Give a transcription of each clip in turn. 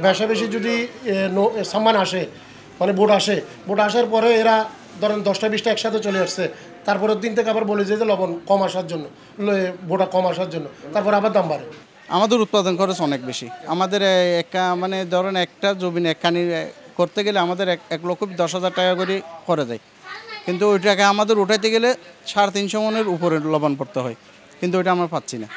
বেশা বেশি যদি সামান আসে মানে বোট আসার পরে এরা ধরেন 10টা-20টা একসাথে চলে আসছে, তারপরের দিন থেকে আবার বলে যে লবণ কম আসার জন্য, বোটা কম আসার জন্য, তারপর আবার দাম বাড়ে। আমাদের উৎপাদন খরচ অনেক বেশি। আমাদের মানে ধরেন একটা জমিন একখানি করতে গেলে আমাদের 1,10,000 টাকা করে খরচ যায়, কিন্তু ওই টাকা আমাদের উঠাইতে গেলে 350 মনের উপরে লবণ পড়তে হয়, কিন্তু ওইটা আমরা পাচ্ছি না।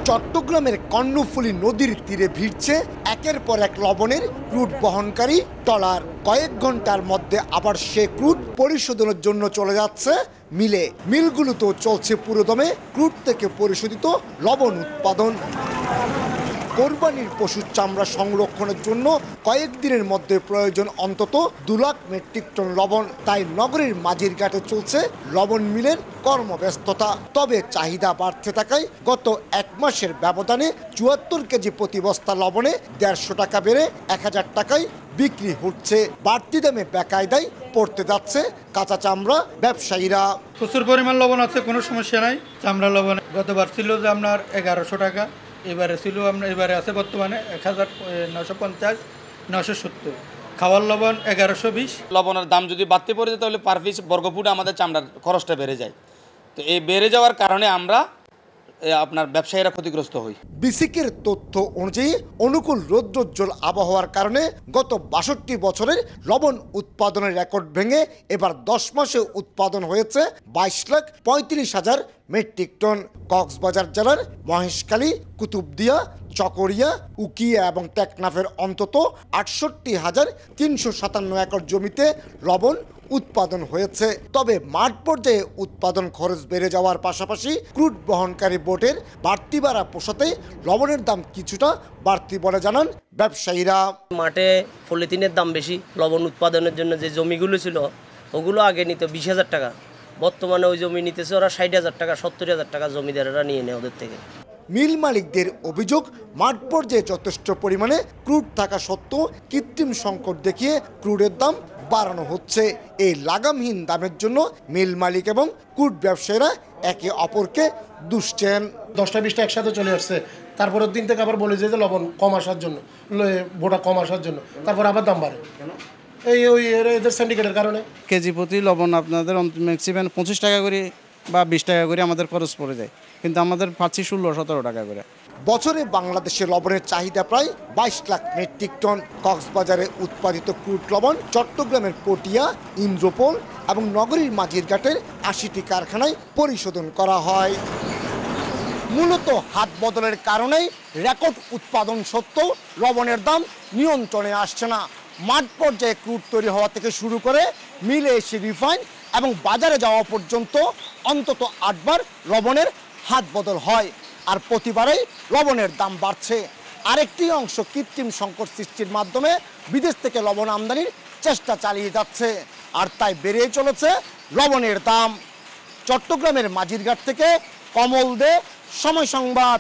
চট্টগ্রামের কর্ণফুলী নদীর তীরে ভিড়ছে একের পর এক লবণের ক্রুড বহনকারী ট্রলার। কয়েক ঘন্টার মধ্যে আবার সে ক্রুড পরিশোধনের জন্য চলে যাচ্ছে মিলে। মিলগুলোতেও চলছে পুরোদমে ক্রুড থেকে পরিশোধিত লবণ উৎপাদন। কোরবানির পশুর চামড়া সংরক্ষণের জন্য কয়েকদিনের মধ্যে প্রয়োজন অন্তত 2 লাখ মেট্রিক টন লবণ। তাই নগরীর মাঝিরঘাটে চলছে লবণ মিলের কর্মব্যস্ততা। তবে চাহিদা বাড়তে থাকায় গত 1 মাসের ব্যবধানে 74 কেজি প্রতি বস্তা লবণে 150 টাকা বেড়ে 1000 টাকায় বিক্রি হচ্ছে। বাড়তি দামে বেকায়দায় পড়তে যাচ্ছে কাঁচা চামড়া ব্যবসায়ীরা। প্রচুর পরিমাণ লবণ আছে, কোনো সমস্যা নাই। চামড়া লবণ গতবার ছিল যে আপনার 1100 টাকা, এবারে আছে বর্তমানে 1950, 970। খাওয়ার লবণ 1120। লবণের দাম যদি বাড়তে পড়ে যায় তাহলে পার পিস বর্গফুটে আমাদের চামড়ার খরচটা বেড়ে যায়। তো এই বেড়ে যাওয়ার কারণে আমরা আপনার ব্যবসায়ীরা ক্ষতিগ্রস্ত হই। বিসিকের তথ্য অনুযায়ী অনুকূল রৌদ্রোজ্জ্বল আবহাওয়ার কারণে গত 62 বছরের লবণ উৎপাদনের রেকর্ড ভেঙে এবার 10 মাসে উৎপাদন হয়েছে 22,35,000 মেট্রিক টন। কক্সবাজার জেলার মহেশখালী, কুতুবদিয়া, চকরিয়া, উকিয়া এবং টেকনাফের অন্তত 68,357 একর জমিতে লবণ উৎপাদন হয়েছে। তবে মাঠ পর্যায়ে উৎপাদন খরচ বেড়ে যাওয়ার পাশাপাশি ক্রুড বহনকারী বোটের বাড়তি ভাড়া পোষাতে লবণের দাম কিছুটা বাড়তি বলে জানান ব্যবসায়ীরা। মাঠে পলিথিনের দাম বেশি। লবণ উৎপাদনের জন্য যে জমিগুলো ছিল ওগুলো আগে নিত 20,000 টাকা, বর্তমানে ওই জমি নিতেছে ওরা 60,000 টাকা, 70,000 টাকা জমিদারেরা নিয়ে নেয় ওদের থেকে। মিল মালিকদের অভিযোগ, মাঠ পর্যায়ে যথেষ্ট পরিমাণে ক্রুড থাকা সত্ত্বেও কৃত্রিম সংকট দেখিয়ে ক্রুডের দাম বাড়ানো হচ্ছে। এই লাগামহীন দামের জন্য মিল মালিক এবং ক্রুড ব্যবসায়ীরা একে অপরকে দুষছেন। 10টা-20টা একসাথে চলে আসছে, তারপরের দিন থেকে আবার বলে যে লবণ কম আসার জন্য, বোটা কম আসার জন্য, তারপর আবার দাম বাড়ে। এদের সিন্ডিকেটের কারণে কেজি প্রতি লবণ আপনাদের ম্যাক্সিমাম 25 টাকা করে বা 20 টাকা করে আমাদের খরচ পড়ে যায়, কিন্তু আমাদের পাচ্ছি 16-17 টাকা করে। বছরে বাংলাদেশে লবণের চাহিদা প্রায় 22 লাখ মেট্রিক টন। কক্সবাজারে উৎপাদিত ক্রুড লবণ চট্টগ্রামের পটিয়া, ইন্দ্রপোল এবং নগরীর মাঝিরঘাটের 80টি কারখানায় পরিশোধন করা হয়। মূলত হাত বদলের কারণেই রেকর্ড উৎপাদন সত্ত্বেও লবণের দাম নিয়ন্ত্রণে আসছে না। মাঠ পর্যায়ে ক্রুড তৈরি হওয়া থেকে শুরু করে মিলে এসে রিফাইন এবং বাজারে যাওয়া পর্যন্ত অন্তত 8 বার লবণের হাত বদল হয়, আর প্রতিবারেই লবণের দাম বাড়ছে। আরেকটি অংশ কৃত্রিম সংকট সৃষ্টির মাধ্যমে বিদেশ থেকে লবণ আমদানির চেষ্টা চালিয়ে যাচ্ছে, আর তাই বেড়ে চলেছে লবণের দাম। চট্টগ্রামের মাঝিরঘাট থেকে কমল দে, সময় সংবাদ।